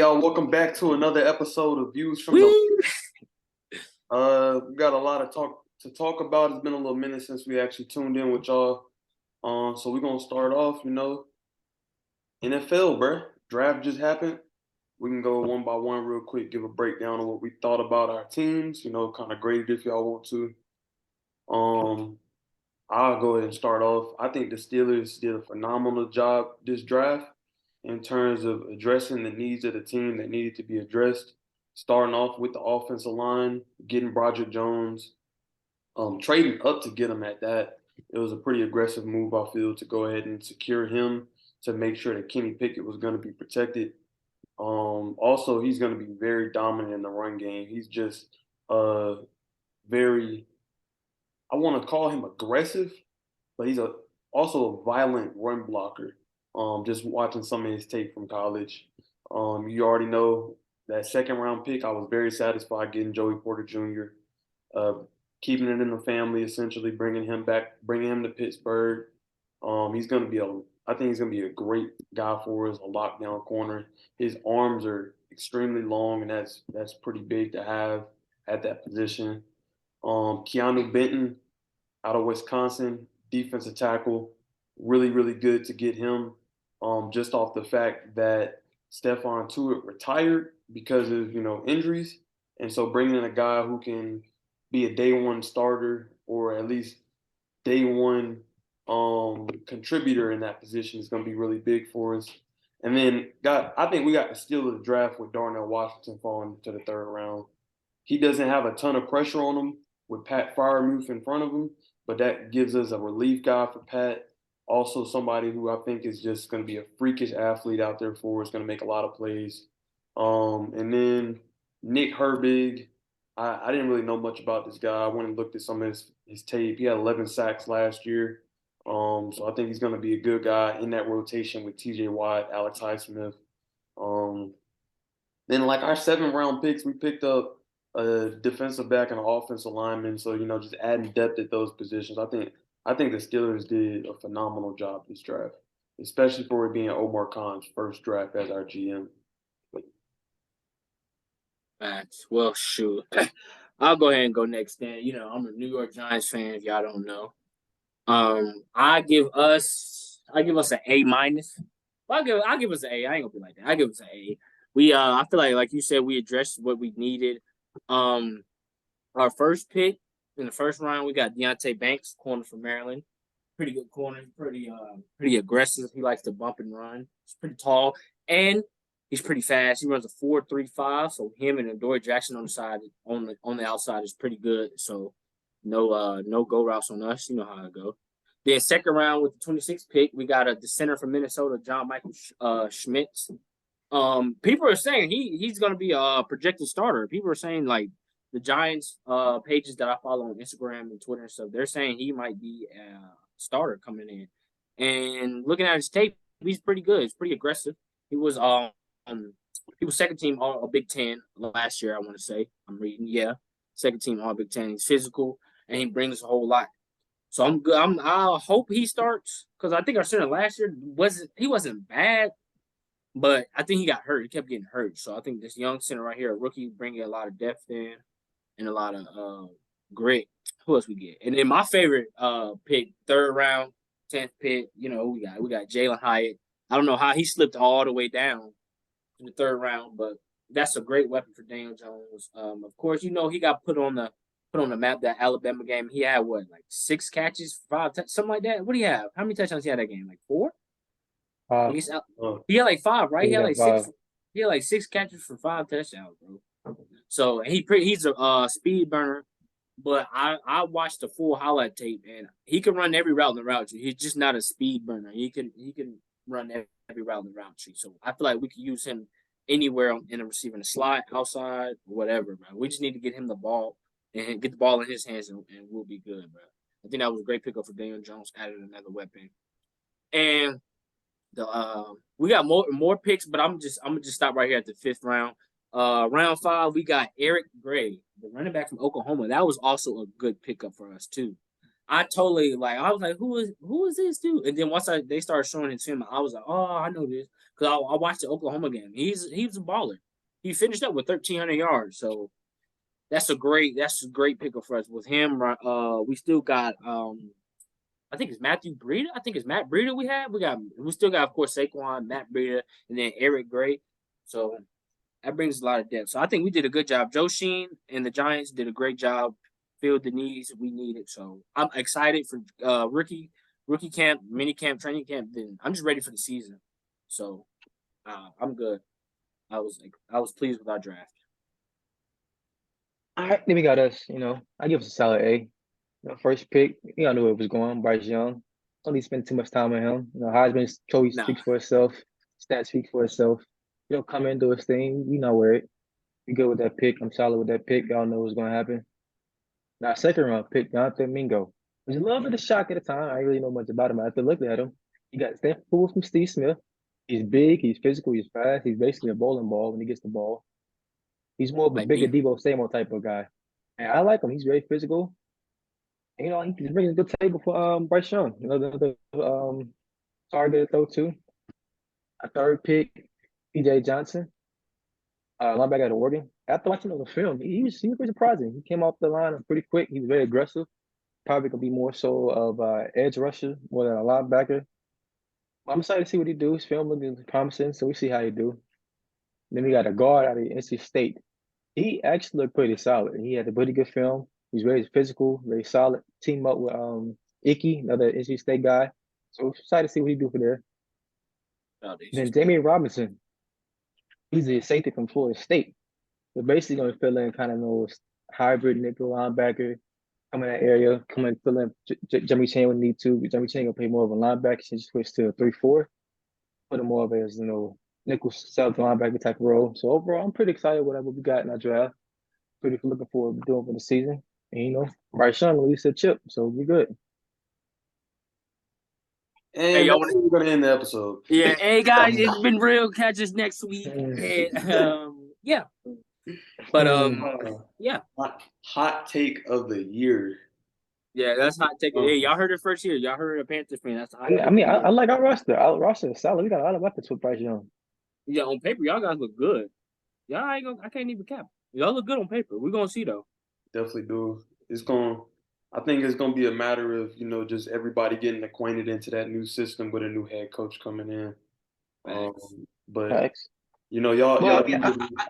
y'all, welcome back to another episode of Views from the. Woo! We got a lot of talk about. It's been a little minute since we actually tuned in with y'all. So we're gonna start off. NFL, bruh. Draft just happened. We can go one by one real quick, give a breakdown of what we thought about our teams. Kind of grade if y'all want to. Um, I'll go ahead and start off. I think the Steelers did a phenomenal job this draft in terms of addressing the needs of the team that needed to be addressed. Starting off with the offensive line, getting Broderick Jones, trading up to get him at that. It was a pretty aggressive move, I feel, to go ahead and secure him to make sure that Kenny Pickett was going to be protected. Also, he's going to be very dominant in the run game. He's just very, I want to call him aggressive, but he's also a violent run blocker. Just watching some of his tape from college. You already know that second round pick. I was very satisfied getting Joey Porter Jr. Keeping it in the family, essentially bringing him back, bringing him to Pittsburgh. He's going to be I think he's going to be a great guy for us, a lockdown corner. His arms are extremely long, and that's pretty big to have at that position. Keanu Benton out of Wisconsin, defensive tackle, really, really good to get him. Just off the fact that Stephon Tuitt retired because of injuries, and so bringing in a guy who can be a day one starter or at least day one contributor in that position is going to be really big for us. And then I think we got the steal of the draft with Darnell Washington falling to the third round. He doesn't have a ton of pressure on him with Pat Freiermuth in front of him, but that gives us a relief guy for Pat. Also, somebody who I think is just going to be a freakish athlete out there for us, going to make a lot of plays. And then Nick Herbig, I didn't really know much about this guy. I went and looked at some of his tape. He had 11 sacks last year. So I think he's going to be a good guy in that rotation with TJ Watt, Alex Highsmith. Then, like our 7th-round picks, we picked up a defensive back and an offensive lineman. So, just adding depth at those positions. I think the Steelers did a phenomenal job this draft, especially for it being Omar Khan's first draft as our GM. Facts. Well, shoot. I'll go ahead and go next then. I'm a New York Giants fan, if y'all don't know. I give us an A minus. I'll give us an A. I ain't gonna be like that. I give us an A. I feel like you said, we addressed what we needed. Our first pick in the first round, we got Deonte Banks, corner from Maryland. Pretty good corner, pretty aggressive. He likes to bump and run. He's pretty tall and he's pretty fast. He runs a 4.35. So him and Adoree Jackson on the side, on the outside, is pretty good. So no go routes on us. You know how it go. Then second round with the 26th pick, we got the center from Minnesota, John Michael Schmitz. People are saying he's going to be a projected starter. People are saying, like, the Giants pages that I follow on Instagram and Twitter and stuff, they're saying he might be a starter coming in. And looking at his tape, he's pretty good. He's pretty aggressive. He was second team All Big Ten last year, I want to say. I'm reading, yeah, second team All Big Ten. He's physical and he brings a whole lot. So I'm good. I hope he starts, because I think our center last year wasn't bad, but I think he got hurt. He kept getting hurt. So I think this young center right here, a rookie, bringing a lot of depth in and a lot of grit. Who else we get? And then my favorite pick, third round, 10th pick. We got Jalen Hyatt. I don't know how he slipped all the way down in the third round, but that's a great weapon for Daniel Jones. Of course, he got put on the map, that Alabama game. He had like 6 catches, 5, something like that. What do you have? How many touchdowns he had that game? Like 4? He had like 5, right? He had like 6. He had like 6 catches for 5 touchdowns, bro. So he's a speed burner. But I watched the full highlight tape, and he can run every route in the route tree. He's just not a speed burner. He can run every route in the route tree. So I feel like we can use him anywhere in the receiver, in the slot, outside, whatever, bro. We just need to get him the ball and get the ball in his hands, and we'll be good, bro. I think that was a great pickup for Daniel Jones. Added another weapon, and we got more picks, but I'm gonna just stop right here at the 5th round. Round 5, we got Eric Gray, the running back from Oklahoma. That was also a good pickup for us too. I totally I was like, who is this dude? And then once they started showing it to him, I was like, oh, I know this because I watched the Oklahoma game. He was a baller. He finished up with 1,300 yards, so that's a great pickup for us with him. We still got I think it's Matthew Breida. I think it's Matt Breida. We still got of course Saquon, Matt Breida, and then Eric Gray. So that brings a lot of depth. So I think we did a good job. Joe Sheen and the Giants did a great job, filled the needs we needed. So I'm excited for rookie camp, mini camp, training camp. Then I'm just ready for the season. So I'm good. I was pleased with our draft. All right, then we got us. I give us a solid A. First pick, I knew where it was going. Bryce Young. Don't need to spend too much time on him. Heisman trophy Nah, speaks for itself. Stats speak for itself. Come in, do his thing. You know where it. You good with that pick. I'm solid with that pick. Y'all know what's going to happen. Now, second round pick, Jonathan Mingo. It was a little bit of shock at the time. I didn't really know much about him. After looking at him, he got Stanford Pool from Steve Smith. He's big. He's physical. He's fast. He's basically a bowling ball when he gets the ball. He's more of a like bigger me. Debo Samuel type of guy. And I like him. He's very physical. And, he's bringing a good table for Bryce Young. The target to throw to. A third pick, PJ Johnson, linebacker out of Oregon. After watching the film, he was pretty surprising. He came off the line pretty quick. He was very aggressive. Probably gonna be more so of edge rusher more than a linebacker. I'm excited to see what he do. His film looking promising, so we see how he do. Then we got a guard out of NC State. He actually looked pretty solid. He had a pretty good film. He's very physical, very solid. Team up with Icky, another NC State guy. So we're excited to see what he do for there. Then Jamie Robinson, he's a safety from Florida State. They're basically going to fill in kind of those hybrid nickel linebacker, come in that area, come in, fill in Jeremy Chain would need to. Jeremy Chain will play more of a linebacker, so just switch to a 3-4, put him more of as, nickel sub linebacker type of role. So overall, I'm pretty excited with what we got in our draft. Pretty looking forward to doing for the season. And, Bryce Young released a chip, so we're good. Hey, And y'all that's want where we're gonna end the episode. Yeah. Hey guys, it's been real. Catch us next week. And yeah. But yeah. Hot take of the year. Yeah, that's hot take. Hey, y'all heard it first here. Y'all heard a Panthers fan. That's hot. I like our roster. Our roster is solid. We got a lot of weapons with Bryce Young. Yeah, on paper, y'all guys look good. Y'all ain't gonna. I can't even cap. Y'all look good on paper. We're gonna see though. Definitely do. I think it's gonna be a matter of just everybody getting acquainted into that new system with a new head coach coming in. But Thanks. y'all. Well,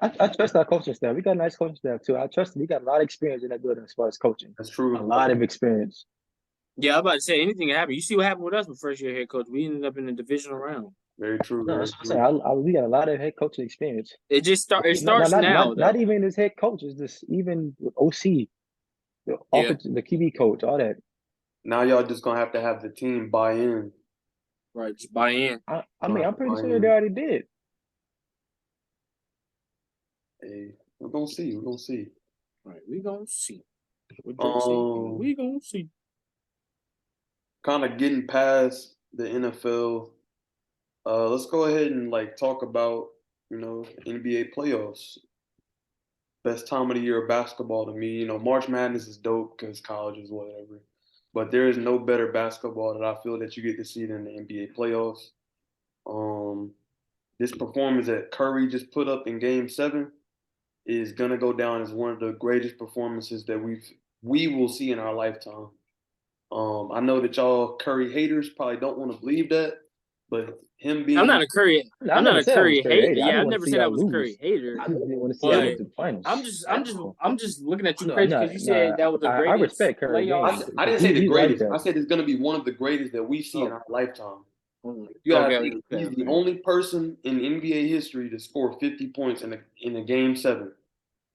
I trust our coaching staff. We got a nice coaching staff too. I trust them. We got a lot of experience in that building as far as coaching. That's true. A lot of experience. Yeah, I'm about to say anything can happen. You see what happened with us with first year head coach. We ended up in the divisional round. Very true. No, Very that's what I'm saying. We got a lot of head coaching experience. It just starts now. Not even as head coach. It's just even with OC, the offensive, the QB coach, all that. Now y'all just gonna have to have the team buy in. Right, just buy in. I mean, I'm pretty sure they already did. Hey, we're gonna see. We're gonna see. All right, we're gonna see. We gonna see. Kind of getting past the NFL. Let's go ahead and talk about NBA playoffs. Best time of the year of basketball to me. March Madness is dope because college is whatever. But there is no better basketball that I feel that you get to see than the NBA playoffs. This performance that Curry just put up in Game 7 is gonna go down as one of the greatest performances that we will see in our lifetime. I know that y'all Curry haters probably don't want to believe that, but him being I'm not a Curry. I'm not a Curry hater. Yeah, I never said I was a Curry hater. I just didn't want to see that the finals. I'm just looking at you crazy because you said that was the greatest. I respect Curry. I didn't say the greatest. I said it's going to be one of the greatest that we see in our lifetime. You gotta think he's the only person in NBA history to score 50 points in a Game 7.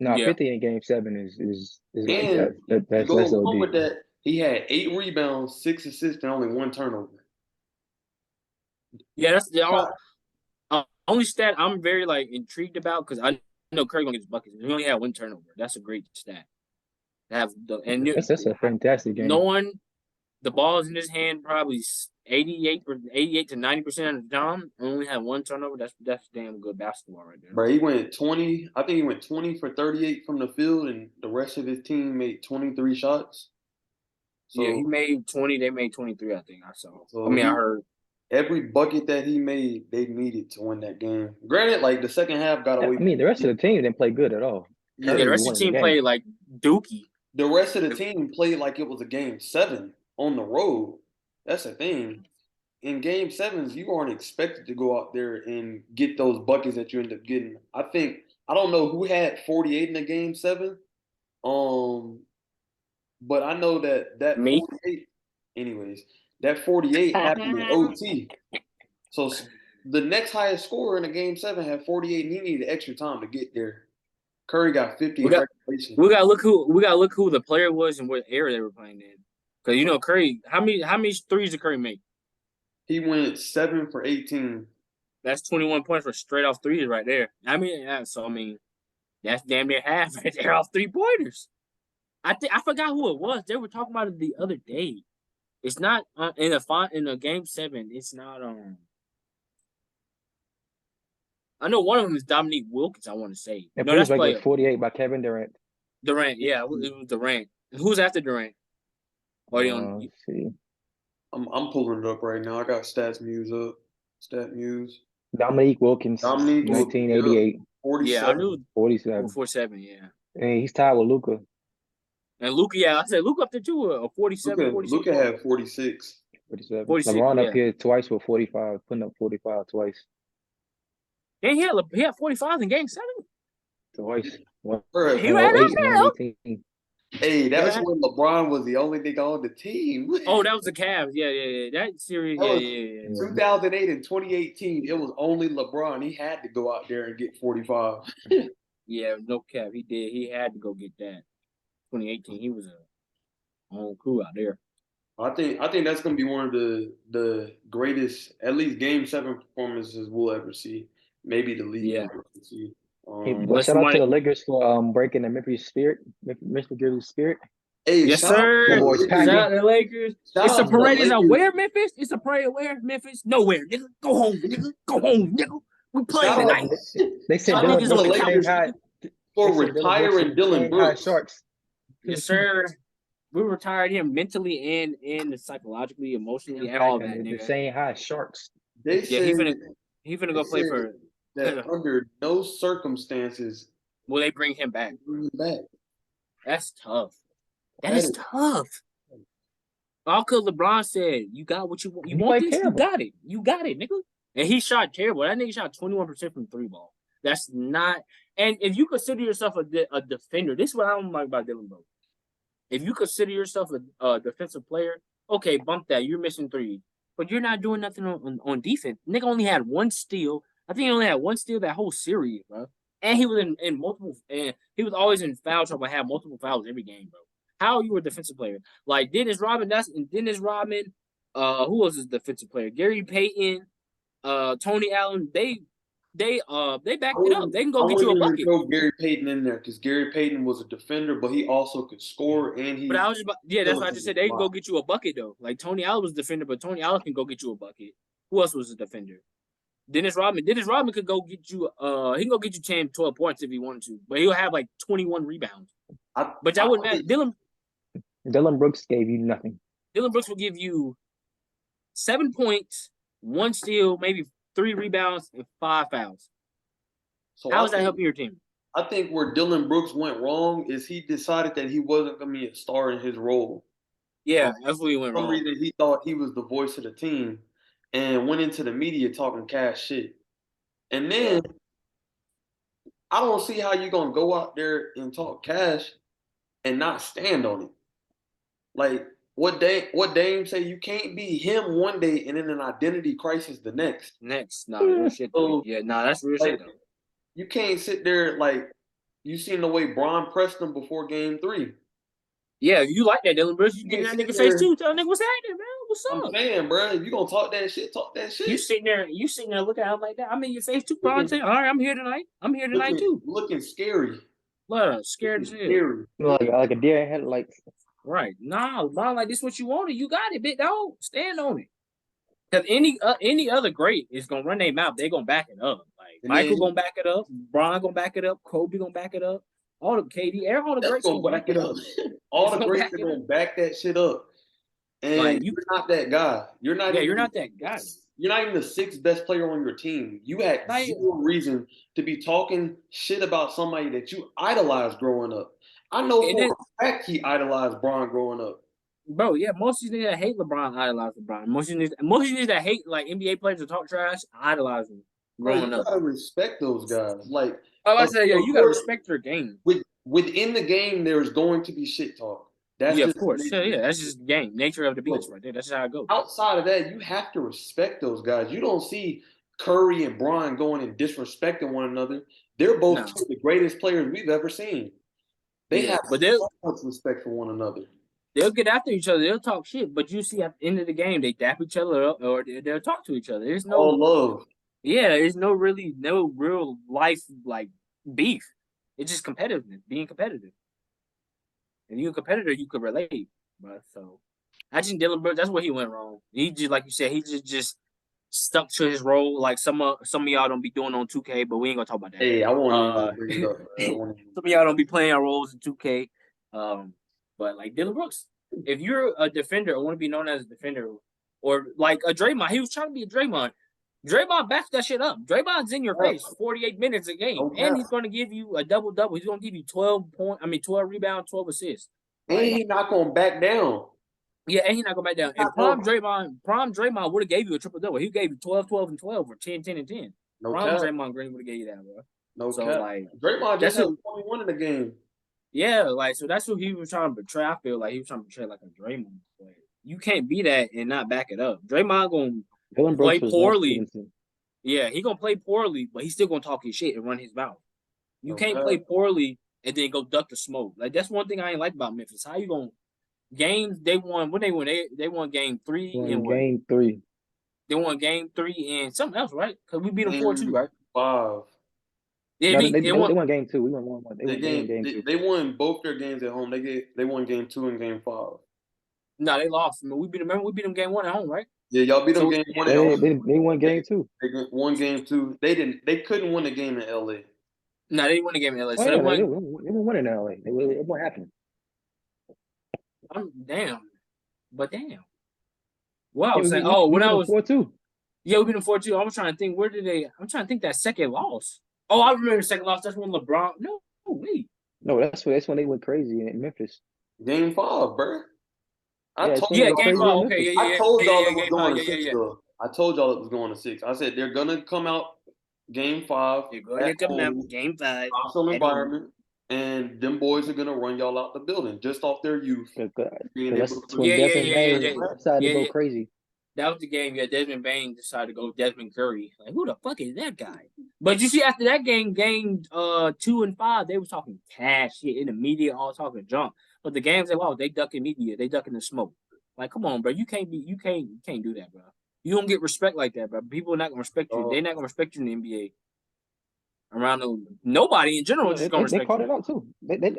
No, 50 in Game 7 is and that's along with that, he had 8 rebounds, 6 assists, and only 1 turnover. Yeah, that's the only stat I'm very intrigued about because I know Curry gonna get his buckets. He only had 1 turnover. That's a great stat. That's a fantastic game. Knowing the ball is in his hand probably 88 to 90% of the time, and only had 1 turnover. That's damn good basketball right there. Bro, he went 20. I think he went 20 for 38 from the field, and the rest of his team made 23 shots. Yeah, he So made 20. They made 23. I think I saw. so I mean, I he heard. every bucket that he made, they needed to win that game. Granted, like the second half got Yeah, away I mean, the from rest of the team didn't play good at all. Yeah, the yeah. Curry rest of won the the team game. played like Dookie. The rest of the team played like it was a game 7 on the road. That's the thing. In game sevens, you aren't expected to go out there and get those buckets that you end up getting. I don't know who had 48 in a game 7. Um, but I know that Me. 48, anyways, that 48 happened in OT. So the next highest scorer in a game 7 had 48, and he needed extra time to get there. Curry got 50 We in got regulation. we gotta look who the player was and what era they were playing in. Because Curry, how many threes did Curry make? He went 7 for 18. That's 21 points for straight off threes right there. I mean, that's damn near half right there off 3-pointers. I forgot who it was. They were talking about it the other day. It's not in a game 7. It's not I know one of them is Dominique Wilkins. I want to say And no, Bruce that's like player with 48 by Kevin Durant. Durant. Yeah, it was Durant. Who's after Durant? Or Let's see. I'm pulling it up right now. I got Stats Muse up. Stat Muse. Dominique Wilkins, Dominique Wilkins, 1988, yeah, I 47. knew 47. 47. Yeah, And he's tied with Luca. and Luka. Yeah, I said Luka up there too. A 47, 46. Luka had 46. 47. 46. LeBron Yeah, up here twice with 45, putting up 45 twice. and he had 45 in game 7. Twice. One Bruh, He in ran up 08 and there. 118. hey, that was Yeah. when LeBron was the only nigga on the team. Oh, that was the Cavs. Yeah. That series. That was Yeah. 2008 and 2018. It was only LeBron. He had to go out there and get 45. Yeah, no cap. He did. He had to go get that. 2018. He was a on crew out there. I think that's gonna be one of the greatest, at least game 7 performances we'll ever see. Maybe the league Yeah. will ever see. Hey, but Unless shout you out want to the it. Lakers for breaking the Memphis Grizzlies spirit. Hey, Yes, shout out sir. to the My boys Lakers. packing. Shout out to the Lakers. Shout It's a out to the parade. Is Lakers. where Memphis? It's a parade where Memphis? Nowhere, nigga. Go home, nigga. Go home, nigga. We playing Shout out, tonight. They said shout out Dylan to the Brooks is Lakers saying hi. for They said Dylan Brooks retiring is Dylan saying hi Brooks. Sharks. Yes, sir. We retired him mentally and psychologically, emotionally, and all that, They're nigga. saying hi Sharks. They Yeah, he said finna go play said for. that under no circumstances Will they bring him back? bring him back. That's tough. That That is is- tough. All because LeBron said, "You got what you want. You He want played this? terrible. You got it. You got it, nigga." And he shot terrible. That nigga shot 21% from 3-ball. That's not. And if you consider yourself a defender, this is what I don't like about Dylan Brooks. If you consider yourself a defensive player, okay, bump that. You're missing 3, but you're not doing nothing on defense. Nigga only had 1 steal. I think he only had 1 steal that whole series, bro. And he was in multiple. And he was always in foul trouble. Had multiple fouls every game, bro. How are you a defensive player? Like Dennis Rodman. Who was his defensive player? Gary Payton, Tony Allen. They backed it up. They can go get you a bucket. throw Gary Payton in there because Gary Payton was a defender, but he also could score and he. But I was just that's what I just said. They can go get you a bucket though. Like Tony Allen was a defender, but Tony Allen can go get you a bucket. Who else was a defender? Dennis Rodman. Dennis Rodman could go get you. He can go get you 10, 12 points if he wanted to, but he'll have like 21 rebounds. But that wouldn't matter. Dylan Brooks gave you nothing. Dylan Brooks will give you 7 points, 1 steal, maybe 3 rebounds, and 5 fouls. So How is that helping your team? I think where Dylan Brooks went wrong is he decided that he wasn't going to be a star in his role. Yeah, that's where he went For some wrong. reason, he thought he was the voice of the team and went into the media talking cash shit. And then I don't see how you're going to go out there and talk cash and not stand on it. Like, what Dame say, you can't be him one day and in an identity crisis the next. Real shit. Though. Yeah, that's real shit though. You can't sit there like you seen the way Bron pressed him before game 3. Yeah, if you like that Dylan Brooks, you get in that nigga face too. Tell that nigga what's happening, man. What's up? I'm saying, bro, if you gonna talk that shit, talk that shit. You sitting there looking at him like that. I'm in your face too, Bron. All right, I'm here tonight. I'm here tonight too. Looking scary. Look, scared as hell. Scary. Like a deer in headlights. Right. Nah, Bron, like this what you wanted. You got it, big dog. Stand on it. Because any other great is gonna run their mouth. They gonna back it up. Like Michael gonna back it up. Bron gonna back it up. Kobe gonna back it up. All the KD, all the greats gonna back it up. All the greats are gonna back that shit up. And you're not that guy. You're not Yeah, even you're not that guy. You're not even the sixth best player on your team. You had Not zero reason to be talking shit about somebody that you idolized growing up. I know And for then, a fact he idolized Bron growing up. bro, yeah, most of these niggas that hate LeBron idolize LeBron. Most of these niggas that hate like NBA players that talk trash idolize him Bro, you growing up. gotta respect those guys. Like, Oh, I of said, yeah, you gotta course, respect their game. within the game, there's going to be shit talk. That's Yeah, of just the course. nature. Yeah, that's just the game. Nature of the But beast right there. That's just how it goes. outside of that, you have to respect those guys. You don't see Curry and Bron going and disrespecting one another. They're both No. two of the greatest players we've ever seen. They Yeah, have but so much respect for one another. they'll get after each other. They'll talk shit, but you see at the end of the game, they dap each other up or they'll talk to each other. There's All no, love. yeah, there's no real life like beef. It's just competitiveness, being competitive. If you're a competitor, you could relate, but so I think Dylan Brooks, that's where he went wrong. He just like you said, he just stuck to his role. Like some of y'all don't be doing on 2K, but we ain't gonna talk about that. Hey, I won't even bring it up. Some of y'all don't be playing our roles in 2K. But like Dylan Brooks, if you're a defender or want to be known as a defender, or like a Draymond, he was trying to be a Draymond. Draymond backs that shit up. Draymond's in your face 48 minutes a game, and he's going to give you a double-double. He's going to give you 12 rebounds, 12 assists. And he's not going to back down. Yeah, and he's not going to back down. And prime Draymond would have gave you a triple-double. He gave you 12, 12, and 12, or 10, 10, and 10. No prime cap. Draymond Green would have gave you that, bro. No so, cap. Like, Draymond just had 21 in the game. Yeah, like, so that's what he was trying to portray. I feel like he was trying to portray like a Draymond player. You can't be that and not back it up. Draymond going to play poorly. Yeah, he going to play poorly, but he's still going to talk his shit and run his mouth. You can't play poorly and then go duck the smoke. Like, that's one thing I ain't like about Memphis. How you going to games they won when they won? They won game 3 and what? Game 3. They won game 3 and something else, right? Because we beat them 4-2, right? 5. Yeah, no, they won game 2. We won 1-1. They won both their games at home. They won game 2 and game 5. No, they lost. We beat them game 1 at home, right? Yeah, y'all beat them game 1 at home. They won game 2. They won game 2. They couldn't win the game in LA. No, they didn't win the game in LA. Oh, so yeah, they won in LA. It won't happen. Damn. But damn. Well, I was saying, when I was 4-2. Yeah, we beat them 4-2. I was trying to think, I'm trying to think that second loss. Oh, I remember the second loss. That's when LeBron. No, wait. No, that's when they went crazy in Memphis. Game 5, bro. Game 5. Okay, yeah. I told y'all it was going to 6. I told y'all it was going to 6. I said they're gonna come out game 5. They're going to come out game 5. Hostile environment, and them boys are gonna run y'all out the building just off their youth. Decided to go crazy. That was the game. Yeah, Desmond Bain decided to go Desmond Curry. Like, who the fuck is that guy? But you see, after that game 2 and 5, they was talking cash shit in the media, all talking junk. But the games they lost, they ducking media, they ducking the smoke. Like, come on, bro, you can't do that, bro. You don't get respect like that, bro. People are not gonna respect you. They're not gonna respect you in the NBA. Nobody in general is just gonna respect you. They called it out too.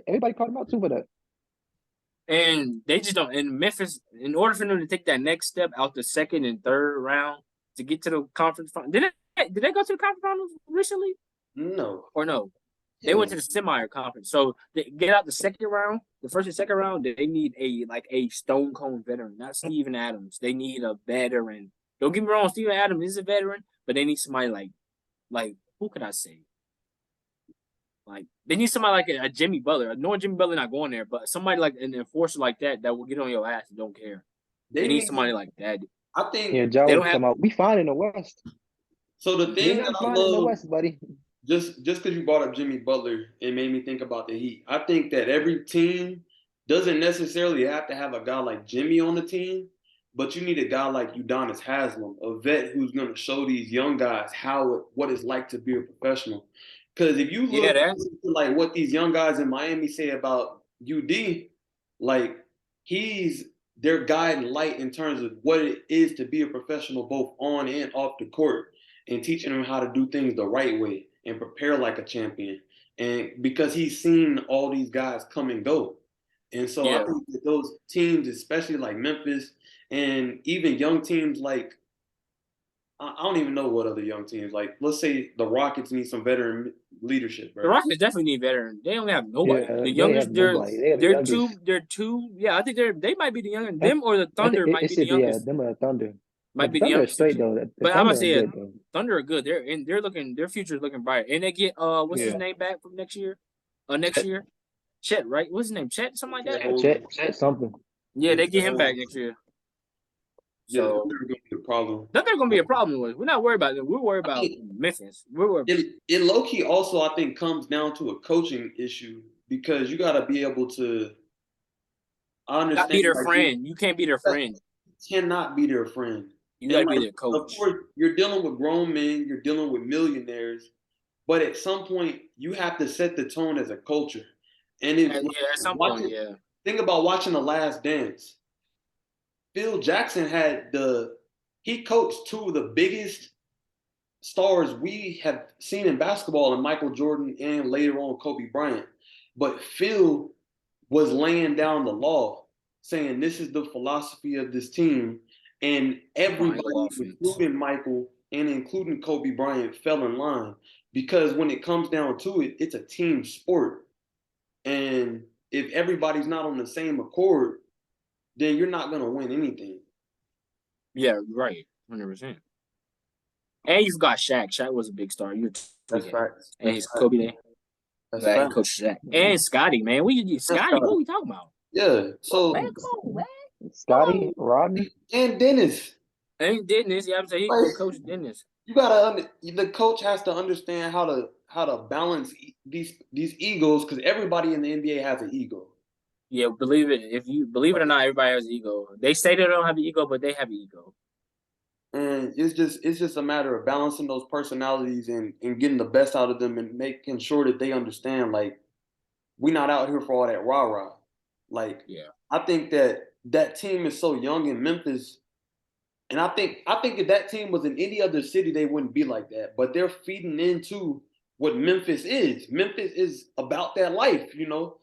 Everybody called them out too for that. And they just don't. In Memphis, in order for them to take that next step out the second and third round to get to the conference final, did they go to the conference finals recently? No. Or no? They went to the semi-conference. So they get out the second round, the first and second round. They need a stone cold veteran, not Steven Adams. They need a veteran. Don't get me wrong, Steven Adams is a veteran, but they need somebody like who could I say? Like, they need somebody like a Jimmy Butler. Knowing Jimmy Butler not going there, but somebody like an enforcer like that will get on your ass and don't care. They need somebody like that. I think they don't have. We fine in the West. So the thing that I love in the West, buddy. Just because you brought up Jimmy Butler, it made me think about the Heat. I think that every team doesn't necessarily have to have a guy like Jimmy on the team, but you need a guy like Udonis Haslem, a vet who's going to show these young guys what it's like to be a professional. Because if you look at like what these young guys in Miami say about UD, like he's their guiding light in terms of what it is to be a professional both on and off the court, and teaching them how to do things the right way and prepare like a champion. And because he's seen all these guys come and go. And so I think that those teams, especially like Memphis and even young teams like I don't even know what other young teams like. Let's say the Rockets need some veteran leadership, The bro. Rockets definitely need veteran. They don't have nobody. Yeah, The they have youngest, nobody. They are the youngest. they're two. Yeah, I think they might be the youngest. I, Them or the I think Thunder might be it's the either youngest. them or the Thunder. Might But the be the Thunder are youngest. straight though. The But I'm gonna Thunder are say good though. Thunder are good. They're looking. Their future is looking bright. And they get what's his Yeah. name back from next year? Next year, Chet, right? What's his name? Chet, something like that. Chet something. Yeah, they get him back next year. Yeah, So they're gonna be a problem. nothing gonna be a problem with. We're not worried about it. We're worried about Memphis. We're worried. It low key also I think comes down to a coaching issue because you got to be able to. I Not understand be their like, friend. You can't be their friend. you cannot be their friend. You And gotta be like, their of coach. course, you're dealing with grown men, you're dealing with millionaires, but at some point, you have to set the tone as a culture. And if Yeah, at some point, watching, yeah. think about watching The Last Dance. Phil Jackson he coached two of the biggest stars we have seen in basketball, and Michael Jordan and later on Kobe Bryant. But Phil was laying down the law, saying this is the philosophy of this team, and everybody, including Michael and including Kobe Bryant, fell in line because when it comes down to it, it's a team sport, and if everybody's not on the same accord, then you're not gonna win anything. Yeah, right. 100%. And you've got Shaq. Shaq was a big star. That's facts. And he's Kobe there. That's Like Coach Shaq. And Scotty, man. Scotty, what are we talking about? Yeah. So man, come on, man. Scotty, Rodney, and Dennis. And Dennis, yeah, I'm saying he Like, coach Dennis. You gotta the coach has to understand how to balance these egos because everybody in the NBA has an ego. Yeah, believe it. If you believe it or not, everybody has an ego. They say they don't have an ego, but they have an ego. And it's just a matter of balancing those personalities and getting the best out of them and making sure that they understand like we're not out here for all that rah-rah. Like yeah. I think that team is so young in Memphis. And I think if that team was in any other city, they wouldn't be like that. But they're feeding into what Memphis is. Memphis is about that life, you know.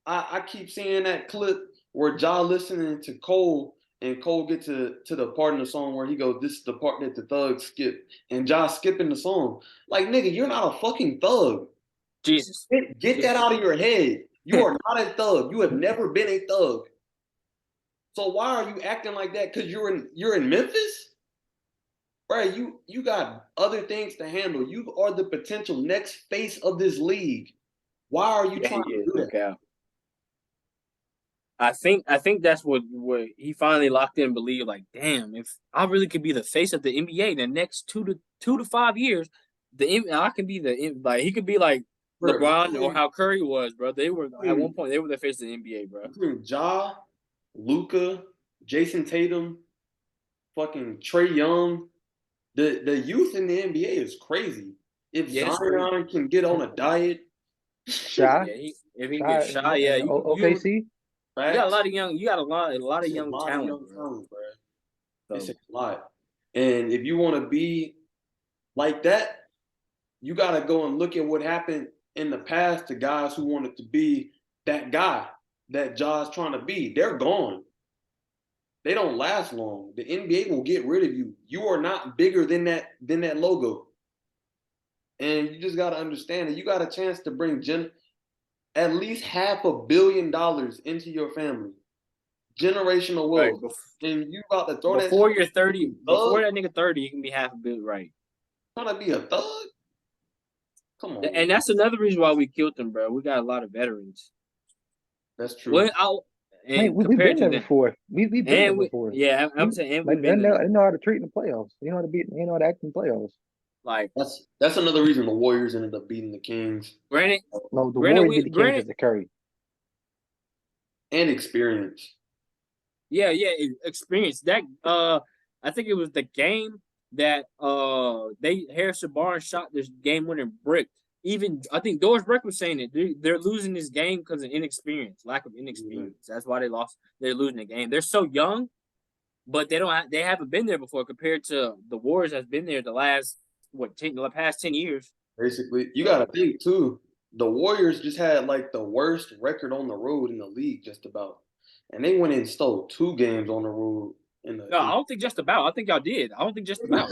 I keep seeing that clip where Ja listening to Cole and Cole get to the part in the song where he goes, "This is the part that the thugs skip," and Ja skipping the song. Like, nigga, you're not a fucking thug. Jesus. Get that out of your head. You are not a thug. You have never been a thug. So why are you acting like that? Because you're in Memphis? Right, you got other things to handle. You are the potential next face of this league. Why are you trying to do that? Yeah. I think that's what he finally locked in and believed, like, damn, if I really could be the face of the NBA the next 2 to 5 years, I can be he could be like LeBron or how Curry was, bro. They were at one point they were the face of the NBA, bro. Ja, Luka, Jason Tatum, fucking Trae Young, the youth in the NBA is crazy. If Zion can get on a diet, Shy, if he gets shot, yeah, OKC. You got a lot of young. You got a lot of young talent, bro. It's a lot, and if you want to be like that, you got to go and look at what happened in the past to guys who wanted to be that guy that Ja's trying to be. They're gone. They don't last long. The NBA will get rid of you. You are not bigger than that logo, and you just got to understand that you got a chance to bring at least $500 million into your family. Generational wealth. Right. And you about to throw before you're 30, before that nigga 30, you can be $500 million, right? Trying to be a thug? Come on. And that's another reason why we killed them, bro. We got a lot of veterans. That's true. We've been there before. We've been there before. Yeah, I'm saying they know how to treat in the playoffs. They know how to they know how to act in the playoffs. Like that's another reason the Warriors ended up beating the Kings. Granted, no, the Warriors beat the Kings because of Curry and experience. Yeah, experience. That I think it was the game that Harrison Barnes shot this game-winning brick. Even I think Doris Breck was saying it. They're losing this game because of lack of inexperience. Mm-hmm. That's why they lost. They're losing the game. They're so young, but they haven't been there before compared to the Warriors that's been there the past 10 years. Basically, you got to think too. The Warriors just had like the worst record on the road in the league, just about, and they went and stole 2 games on the road No, I don't think just about. I think y'all did. I don't think just about.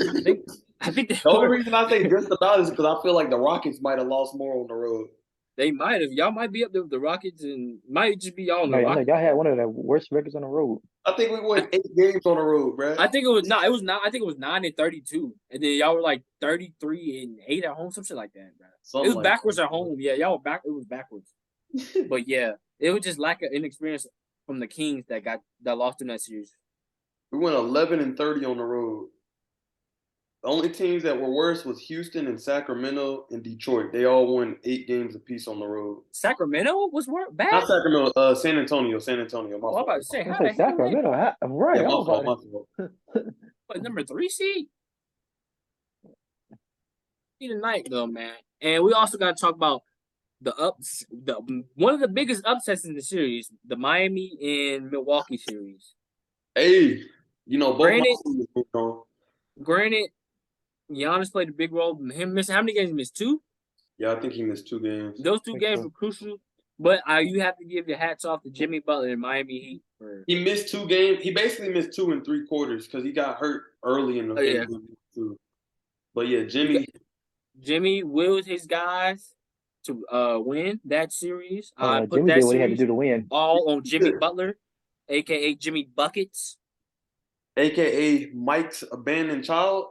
I think The only reason I say just about is because I feel like the Rockets might have lost more on the road. they might have. Y'all might be up there with the Rockets and might just be y'all on the No, Rockets. y'all had one of the worst records on the road. I think we won 8 games on the road, bro. I think it was not. It was not. I think it was 9-32, and then y'all were like 33-8 at home, some shit like that, bro. Something It was like backwards that. at home. Yeah, y'all were back. It was backwards. But yeah, it was just lack of inexperience from the Kings that lost in that series. We went 11-30 on the road. The only teams that were worse was Houston and Sacramento and Detroit. They all won 8 games apiece on the road. Sacramento was bad. Not Sacramento, San Antonio. San Antonio. My Oh, I'm fault. about to say, I how say the hell Sacramento, right? Yeah, I my was fault. about My fault. what, number 3 seed? Tonight though, man. And we also got to talk about one of the biggest upsets in the series, the Miami and Milwaukee series. Hey, both my Granted- teams moved on. Granted, Giannis played a big role. Him missing how many games? He missed 2. Yeah, I think he missed 2 games. Those 2 Think games so. were crucial. But you have to give your hats off to Jimmy Butler and Miami Heat for. He missed 2 games. He basically missed 2 and 3 quarters because he got hurt early in the yeah. game too. But yeah, Jimmy willed his guys to win that series. Oh, I yeah, put Jimmy that did what he had to series do to win. all on Jimmy Butler, aka Jimmy Buckets. AKA Mike's abandoned child.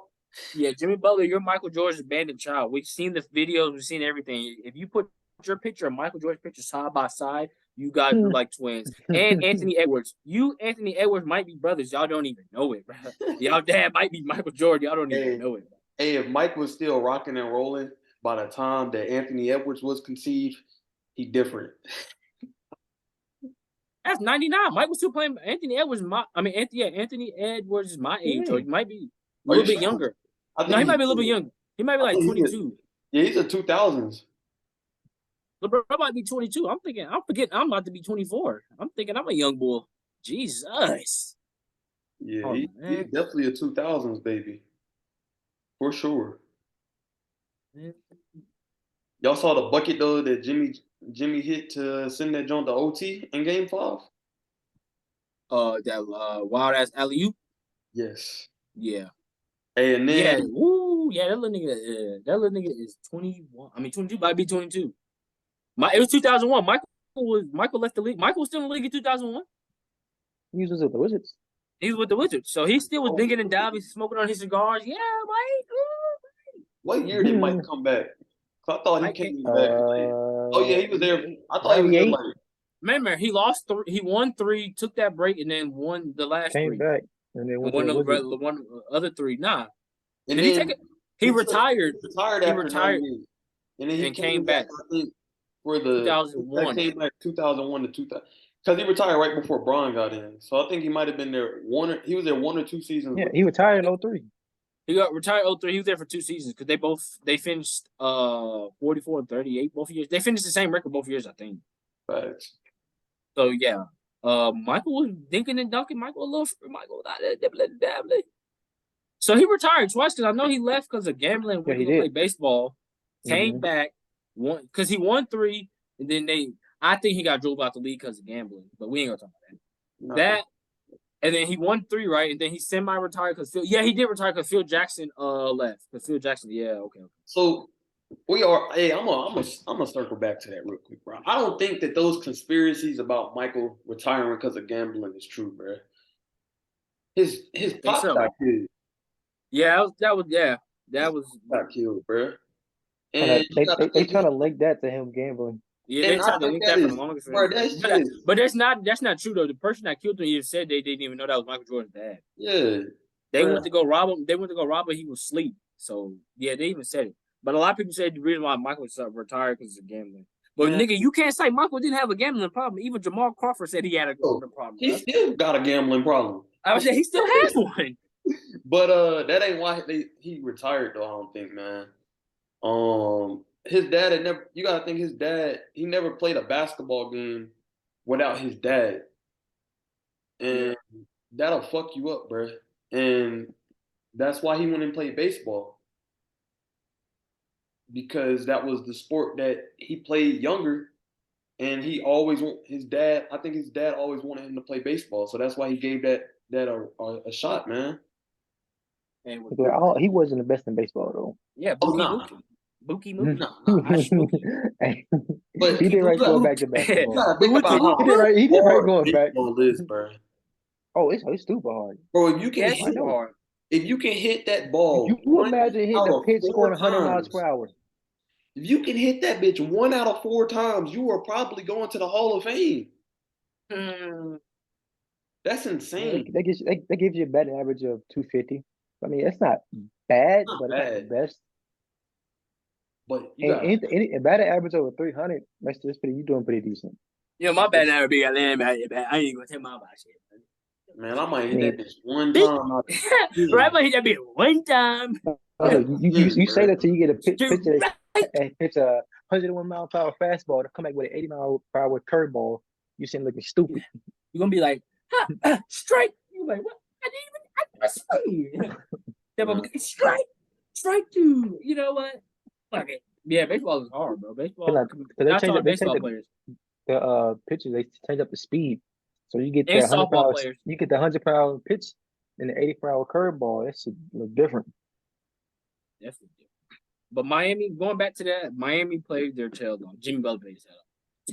Yeah, Jimmy Butler, you're Michael Jordan's abandoned child. We've seen the videos, we've seen everything. If you put your picture and Michael Jordan's picture side by side, you guys look like twins. And Anthony Edwards. Anthony Edwards might be brothers. Y'all don't even know it, bro. Y'all dad might be Michael Jordan. Y'all don't even know it, bro. Hey, if Mike was still rocking and rolling by the time that Anthony Edwards was conceived, he different. That's 99. Mike was still playing. Anthony Edwards, Anthony Edwards is my age, or he might be a little bit younger. No, he might be a little bit younger. He might be like 22. Yeah, he's a 2000s. LeBron might be 22. I'm forgetting I'm about to be 24. I'm thinking I'm a young boy. Jesus. Yeah, Oh, he's definitely a 2000s baby. For sure. Y'all saw the bucket though that Jimmy hit to send that joint to OT in Game 5? That wild ass alley-oop. Yes. Yeah. Hey, and then that little nigga is 21. I mean 22, might be 22. It was 2001. Michael left the league. Michael was still in the league in 2001. He was with the Wizards. He was with the Wizards, so he still was drinking and diving, smoking on his cigars. Yeah, Mike. What year did Mike come back? I thought he came back. Oh yeah, he was there. I thought he was there. Remember, he lost 3. He won 3, took that break, and then won the last 3. Came back and then won one other 3. Nah. And did he take it? He retired. He retired. And then he came back. I think for the 2001. Came back 2001 to 2000 because he retired right before Bron got in. So I think he might have been there he was there 1 or 2 seasons. Yeah, he retired in 03. He got retired 03. He was there for 2 seasons because they finished 44 and 38 both years. They finished the same record both years, I think. Facts. So yeah. Michael was dinking and dunking. Michael was dabbling. So he retired twice because I know he left because of gambling. Went to play baseball. Came back, won because he won 3, and then I think he got drove out the league because of gambling. But we ain't gonna talk about that. And then he won 3, right? And then he semi-retired because he did retire because Phil Jackson left. Because Phil Jackson, okay. So we are. Hey, I'm gonna circle back to that real quick, bro. I don't think that those conspiracies about Michael retiring because of gambling is true, bro. His pop got killed. Yeah, that was got killed, bro. And they trying to link that to him gambling. Yeah, they tried to link that for the longest time. But that's not true though. The person that killed him even said they didn't even know that was Michael Jordan's dad. Yeah. They went to go rob him. He was asleep. So yeah, they even said it. But a lot of people said the reason why Michael retired because of gambling. But nigga, you can't say Michael didn't have a gambling problem. Even Jamal Crawford said he had a gambling problem. He still got a gambling problem. I would say he still has one. But that ain't why he retired though, I don't think, man. His dad had never. You gotta think his dad. He never played a basketball game without his dad, and that'll fuck you up, bro. And that's why he went and played baseball because that was the sport that he played younger, and he always his dad. I think his dad always wanted him to play baseball, so that's why he gave that that are a shot, man. And with He wasn't the best in baseball though. yeah, Oh, Buki nah. Mookie. Buki Mookie. Nah. Hush, Mookie. Hey, But he did right you going gotta, back to you basketball. gotta think about Mookie. how He did right. He did right hard going back. baseball is, bro. Oh, it's super hard. Bro, if you can Yeah, it's I hit, super know. hard. if you can hit that ball You one imagine hitting out a of pitch going 4 100 miles per times, hour. if you can hit that bitch 1 out of 4 times, you are probably going to the Hall of Fame. Hmm. That's Yeah, insane. that gives you a batting average of 250. I mean, it's not bad, Not but it's not the bad, best. but you And got a batting average over 300, you doing pretty decent. You know, my bad now be a lamb. I ain't gonna tell my about shit. man. I might I hit mean, that bitch one Big- time. Out right, I hit that bit one time. look, you say that till you get a pitch Straight and pitch a 101-mile-per-hour fastball to come back with an 80-mile-per-hour curveball. You seem looking stupid. You're gonna be like, strike. You're like, what? I didn't even strike two. You know what? Fuck it. Yeah, baseball is hard, bro. Baseball. Cause Not they talking change baseball players the pitches. They change up the speed, so you get and that 100 per softball hour. players. You get the 100 per hour pitch and the 80 per hour curveball. That's look different. Definitely. But Miami, going back to that, Miami played their tail off. Jimmy Butler played his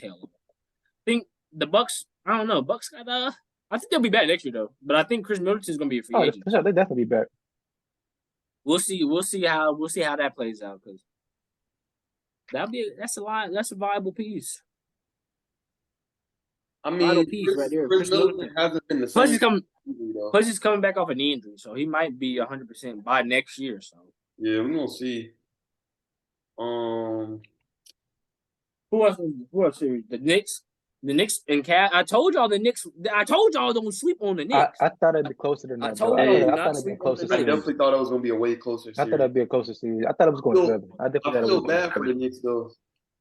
tail off. I think the Bucks. I don't know. Bucks got I think they'll be back next year though. But I think Chris Middleton is gonna be a free agent. For sure, they definitely be back. We'll see. We'll see how that plays out because that's a viable piece. I Vital mean, piece right there. Chris Middleton hasn't been the same. Plus he's coming back off a knee injury, so he might be 100% by next year. So Yeah, we're gonna see. who else? The Knicks. The Knicks and Cat. I told y'all the Knicks. I told y'all don't sleep on the Knicks. I thought it'd be closer than I that. told Though. y'all I do thought not it'd be sleep on closer the I Knicks. definitely thought it was gonna be a way closer I thought series. it'd be a closer series. I thought it was going seven. I definitely I thought it feel was bad for going the seven. Knicks though,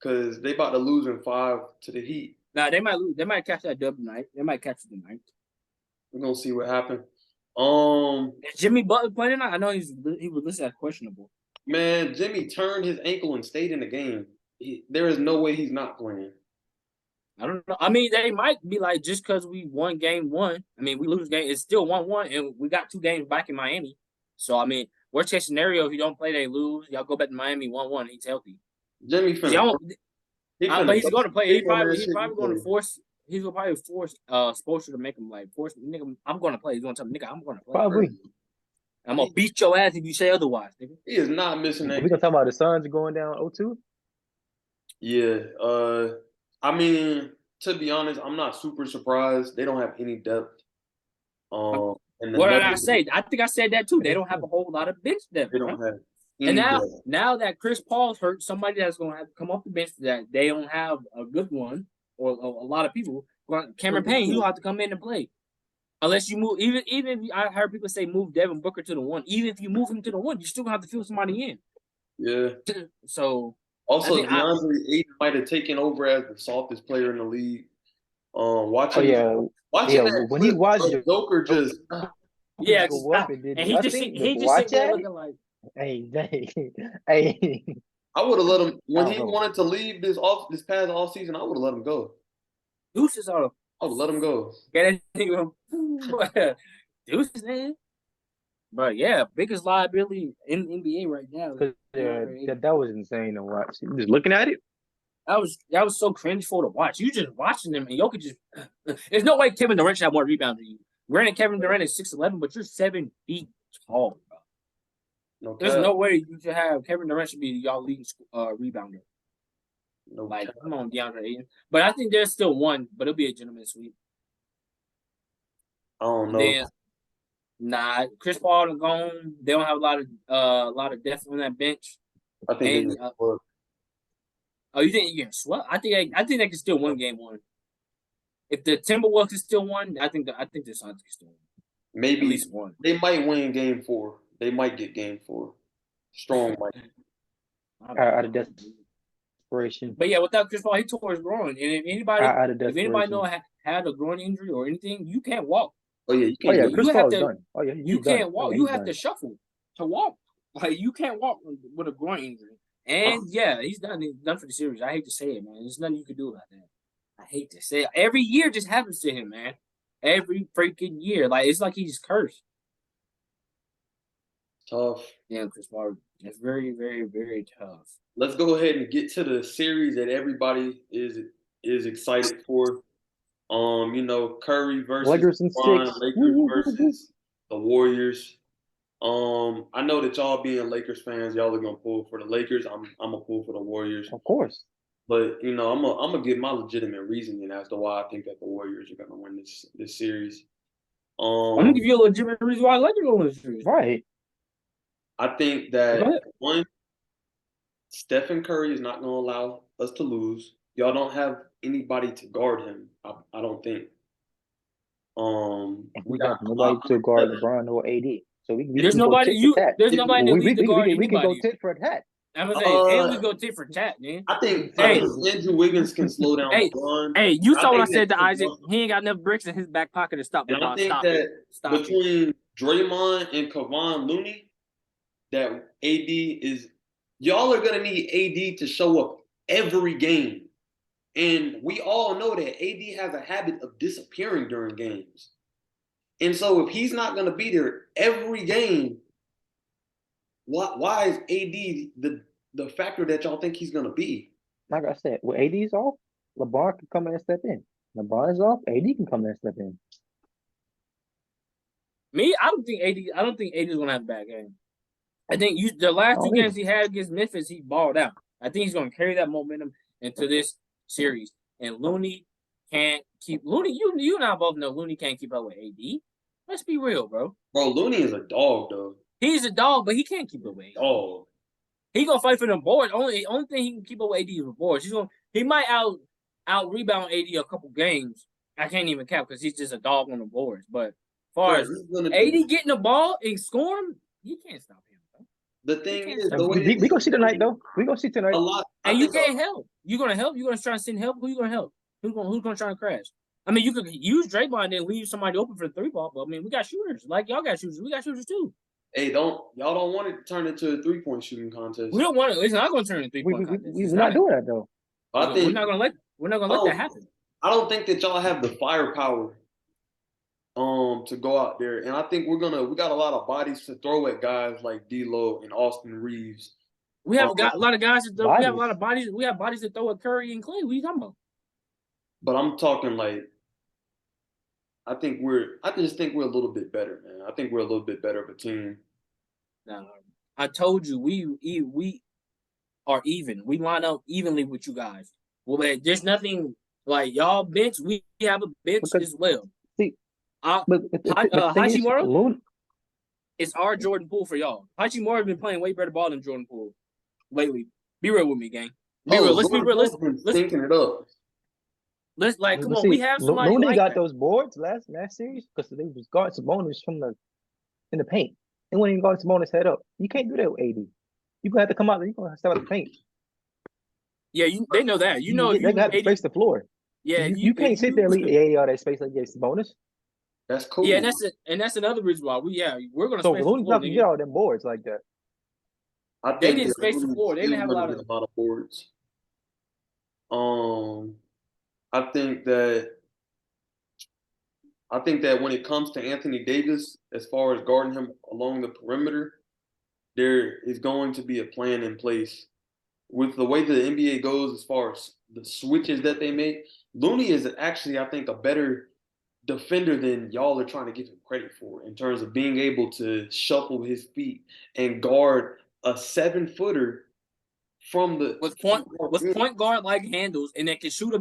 because they about to lose in 5 to the Heat. Nah, they might lose. They might catch that dub tonight. They might catch it tonight. We're gonna see what happens. Is Jimmy Butler playing tonight? I know he was listed as questionable. Man, Jimmy turned his ankle and stayed in the game. There is no way he's not playing. I don't know. I mean, they might be like just because we won game one. I mean, we lose game. It's still 1-1, and we got 2 games back in Miami. So I mean, worst case scenario, if you don't play, they lose. Y'all go back to Miami 1-1. He's healthy. Jimmy finna. But he's going to play. He's probably going to play. force. He's gonna probably force Spoelstra to make him like force nigga. I'm going to play. He's going to tell me, nigga, I'm going to play. Probably. I'm gonna beat your ass if you say otherwise, nigga. He is not missing that. We gonna talk about the Suns going down 0-2? Yeah. I mean, to be honest, I'm not super surprised. They don't have any depth. What did I say? I think I said that too. They don't have a whole lot of bench depth. They don't have. And now that Chris Paul's hurt, somebody that's going to have to come off the bench that they don't have a good one or a lot of people. Cameron Payne, he'll have to come in and play. Unless you move, even if I heard people say move Devin Booker to the 1. Even if you move him to the 1, you still gonna have to fill somebody in. Yeah. So also, DeAndre Ayton might have taken over as the softest player in the league. Watching when he watched Joker just go up and he just sitting there looking like, hey. I would have let him when he wanted to leave this past off season. I would have let him go. Deuces are. I would let him go. Get that nigga. Deuces, man. But yeah, biggest liability in the NBA right now. That was insane to watch. Just looking at it. That was so cringeful to watch. You just watching them and Jokic just. There's no way Kevin Durant should have more rebounds than you. Granted, Kevin Durant is 6'11", but you're 7 feet tall, bro. There's no way you should have Kevin Durant should be y'all leading rebounder. Come on, DeAndre Ayton. But I think there's still one, but it'll be a gentleman's sweep. I don't know. Chris Paul is gone. They don't have a lot of depth on that bench. I think. You think you can sweat? I think they can still win game 1. If the Timberwolves is still one, I think the Suns can still win. Maybe at least one. They might win game 4. They might get game 4. Strong might. Out of desperation. But yeah, without Chris Paul, he tore his groin. And if anybody know had a groin injury or anything, you can't walk. Oh yeah, you can't. Chris Paul is done. Oh yeah, you can't walk. You have to shuffle to walk. Like you can't walk with a groin injury. And yeah, he's done. He's done for the series. I hate to say it, man. There's nothing you can do about that. I hate to say it. Every year just happens to him, man. every freaking year. Like it's like he's cursed. Tough. Yeah, Chris Paul. It's very, very, very tough. Let's go ahead and get to the series that everybody is excited for. Curry versus Lakers in LeBron, 6. Woo, Lakers woo, woo, woo. versus the Warriors. I know that y'all being Lakers fans, y'all are gonna pull for the Lakers. I'm gonna pull for the Warriors. Of course. But I'm gonna give my legitimate reasoning as to why I think that the Warriors are gonna win this series. I'm gonna give you a legitimate reason why I like to win this series. Right. I think Go that ahead. one, Stephen Curry is not gonna allow us to lose. Y'all don't have anybody to guard him. I don't think. We got nobody to guard LeBron or AD. So we There's can go nobody tit for tat. there's nobody in the league to guard we can go anybody. tit for tat. I'm gonna say, and we go tit for tat, man. I think Hey. Andrew Wiggins can slow down Hey, LeBron. Hey, you saw what I think said to that- Isaac. He ain't got enough bricks in his back pocket to stop And I LeBron. think Stop that it. Stop it. between Draymond and Kevon Looney, that AD is y'all are gonna need AD to show up every game. And we all know that AD has a habit of disappearing during games. And so if he's not gonna be there every game, why is AD the factor that y'all think he's gonna be? Like I said, when AD's off, LeBron can come in and step in. LeBron is off, AD can come in and step in. Me, I don't think AD is gonna have a bad game. I think the last two games he had against Memphis, he balled out. I think he's gonna carry that momentum into this series. And Looney can't keep you and I both know Looney can't keep up with AD. Let's be real, bro. Bro, Looney is a dog, though. He's a dog, but he can't keep up with AD. Dog. He gonna fight for them boards. Only thing he can keep up with AD is the boards. He might out rebound AD a couple games. I can't even count because he's just a dog on the boards. But as far as AD getting the ball and scoring, you can't stop him. Bro. The thing is, we gonna see tonight though. We gonna see tonight. A lot, and you can't help. You gonna help? You gonna try to send help? Who you gonna help? Who's gonna try to crash? I mean, you could use Draymond and leave somebody open for the 3-ball, but I mean, we got shooters. Like y'all got shooters. We got shooters too. Hey, y'all don't want it to turn into a 3-point shooting contest. We don't want it. It's not going to turn into a 3-point contest. We're not doing that though. I think we're not going to let that happen. I don't think that y'all have the firepower to go out there, and I think we got a lot of bodies to throw at guys like D'Lo and Austin Reeves. We have got a lot of guys to throw. We have a lot of bodies. We have bodies to throw at Curry and Clay. What are you talking about? But I'm talking like. I just think we're a little bit better, man. I think we're a little bit better of a team. No, I told you we are even. We line up evenly with you guys. Well, man, there's nothing like y'all bench. We have a bench as well. See, Hachimura is our Jordan Poole for y'all. Hachimura has been playing way better ball than Jordan Poole lately. Be real with me, gang. Be real. Let's be real. Let's thinking it up. Let's come on. We have somebody. Looney like got that. those boards last series because they was guarding Sabonis in the paint. They wouldn't even guard Sabonis head up. You can't do that with AD. You're gonna have to come out there. You're gonna have to step out the paint. Yeah, they know that. You know, they got to space the floor. Yeah, you can't sit there and leave all that space like this Sabonis. That's cool. Yeah, that's another reason why we're gonna. So space Looney's not gonna get all them boards like that. They didn't space the floor. They didn't have a lot of boards. I think that when it comes to Anthony Davis, as far as guarding him along the perimeter, there is going to be a plan in place. With the way the NBA goes as far as the switches that they make, Looney is actually, I think, a better defender than y'all are trying to give him credit for in terms of being able to shuffle his feet and guard a 7-footer from the with point guard like handles, and that can shoot a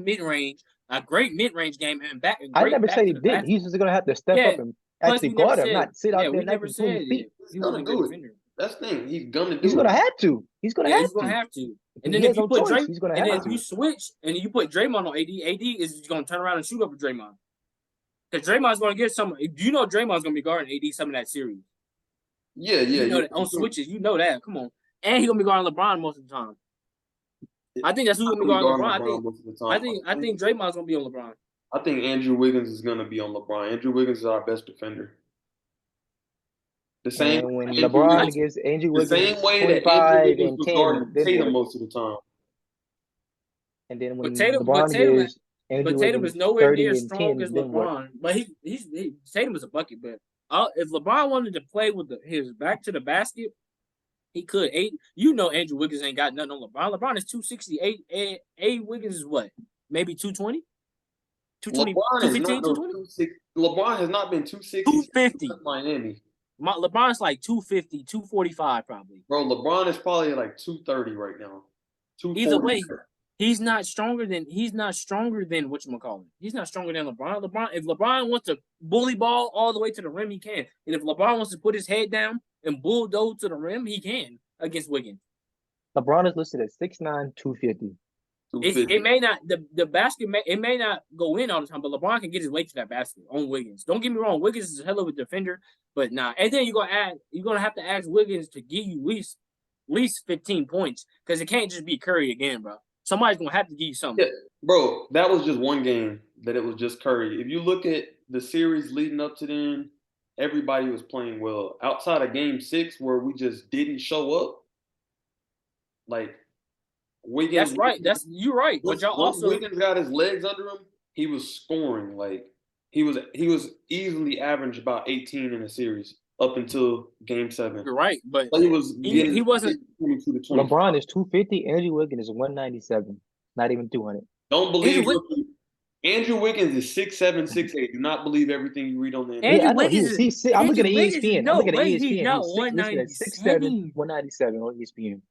great mid range game and back. I never said he did. He's just gonna have to step up and actually guard him, not sit out there and never between his feet. He's gonna do it. That's the thing. He's gonna do it. He's gonna have to. He's gonna have to. And then if you put Draymond, and then if you switch and you put Draymond on AD is gonna turn around and shoot up with Draymond. Because Draymond's gonna get some. You know, Draymond's gonna be guarding AD some of that series. Yeah. You know that on switches, you know that. Come on, and he's gonna be guarding LeBron most of the time. I think that's who's gonna be guarding LeBron. I think Draymond's gonna be on LeBron. I think Andrew Wiggins is gonna be on LeBron. Andrew Wiggins is our best defender. The same when LeBron gives Andrew Wiggins the same way that Andrew Wiggins was guarding Tatum most of the time. And then when LeBron gives Andrew But Tatum is Wiggins nowhere near 30 as and strong 10 as then what? LeBron. But Tatum is a bucket. But if LeBron wanted to play with his back to the basket, he could. Andrew Wiggins ain't got nothing on LeBron. LeBron is 268. A Wiggins is what? Maybe 220? 220, LeBron is not 215, no 220? 260. LeBron has not been 260 since 250. Miami. LeBron's like 250, 245 probably. Bro, LeBron is probably like 230 right now. Either 240. way, he's not stronger than whatchamacallit. He's not stronger than LeBron. If LeBron wants to bully ball all the way to the rim, he can. And if LeBron wants to put his head down and bulldoze to the rim, he can against Wiggins. LeBron is listed at 6'9", 250. It may not the basket may not go in all the time, but LeBron can get his way to that basket on Wiggins. Don't get me wrong, Wiggins is a hell of a defender, but nah. And then you're gonna have to ask Wiggins to give you at least 15 points because it can't just be Curry again, bro. Somebody's gonna have to give you something. Yeah, bro, that was just one game that it was just Curry. If you look at the series leading up to then, everybody was playing well. Outside of game 6 where we just didn't show up, like Wiggins. That's right. You're right. But y'all Once also Wiggins got his legs under him, he was scoring. Like he was easily averaged about 18 in the series up until game 7. you're right, but He was getting he wasn't 22 to 20. LeBron is 250. Andrew Wiggins is 197. Not even 200. Don't believe Andrew Andrew Wiggins is 6'7", 6'8". Do not believe everything you read on the internet. Andrew Yeah, I know. Wiggins I'm looking at Andrew Wiggins is ESPN. no I'm looking at way ESPN. he's not He's listed at 6'7", 197. 197 on ESPN.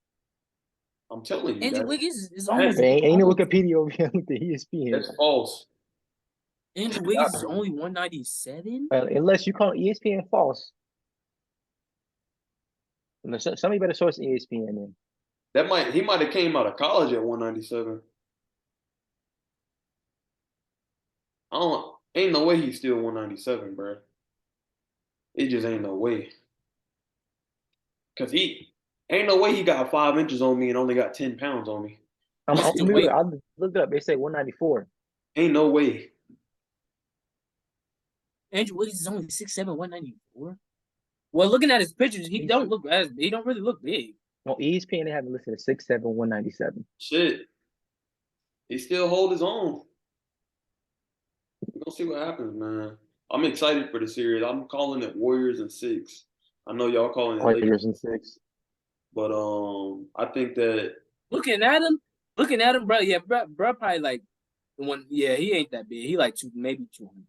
I'm telling you, Andrew Wiggins is Hey, only Ain't no Wikipedia over here with the ESPN. that's false. Andrew Wiggins is only 197. Unless you call ESPN false. Somebody better source ESPN then. He might have came out of college at 197. Ain't no way he's still 197, bro. It just ain't no way. Cause ain't no way he got 5 inches on me and only got 10 pounds on me. I looked it up. They say 194. Ain't no way. Andrew Wiggins is only 6'7", 194. Well, looking at his pictures, he don't really look big. On ESPN, they have him listed at 6'7", 197. Shit. He still hold his own. We're gonna see what happens, man. I'm excited for the series. I'm calling it Warriors in 6. I know y'all calling it Warriors in 6. but I think that Looking at him, bro. Yeah, bro probably like he ain't that big. He like maybe 200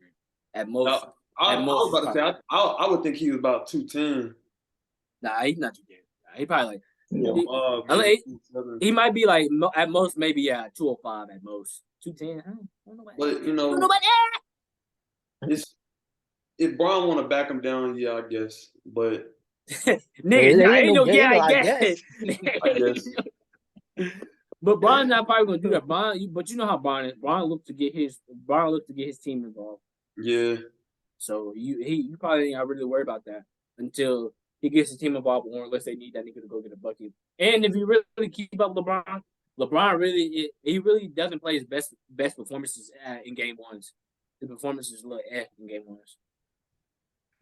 at most. I was about to say I would think he was about 210. Nah, he's not too big. Nah, he probably Yeah. he might be like at most maybe 205 at most. 210. I don't know about But I don't know about if Brian want to back him down, yeah, I guess. But nigga, ain't no I guess. I guess. But Brian's not probably gonna do that. But you know how Brian is. Brian looked to get his team involved. Yeah. So you probably ain't really worry about that until he gets his team involved, or unless they need that nigga to go get a bucket. And if you really keep up LeBron really doesn't play his best performances in game ones. The performances look in game ones.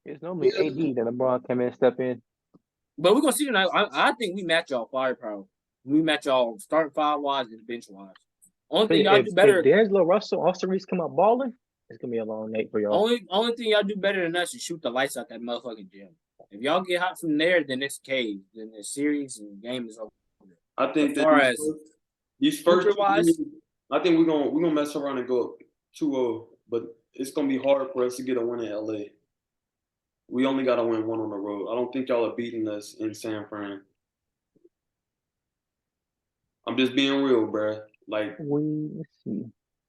It's normally AD that LeBron come in and step in. But we're gonna see tonight. I think we match y'all firepower. We match y'all starting 5-wise and bench wise. Only thing y'all do better. If D'Angelo Russell, Austin Reeves come out balling, it's gonna be a long night for y'all. Only thing y'all do better than us is shoot the lights out that motherfucking gym. If y'all get hot from there, then it's cave. Then the series and the game is over. I think that these first wise, I think we're gonna mess around and go up 2-0, but it's gonna be hard for us to get a win in LA. We only got to win one on the road. I don't think y'all are beating us in San Fran. I'm just being real, bruh. Like, let's see.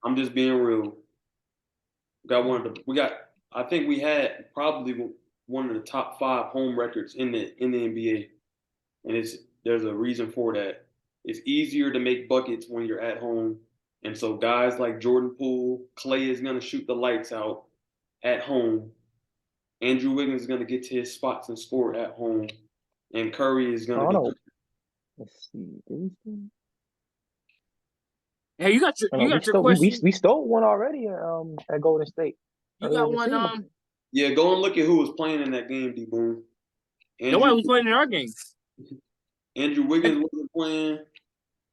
I'm just being real. I think we had probably one of the top 5 home records in the NBA, and there's a reason for that. It's easier to make buckets when you're at home, and so guys like Jordan Poole, Clay is gonna shoot the lights out at home. Andrew Wiggins is gonna get to his spots and score at home, and Curry is gonna. Let's see. Hey, you got your question. We stole one already at Golden State. You got one. Yeah, go and look at who was playing in that game, D-Boom. Nobody was playing in our game. Andrew Wiggins wasn't playing.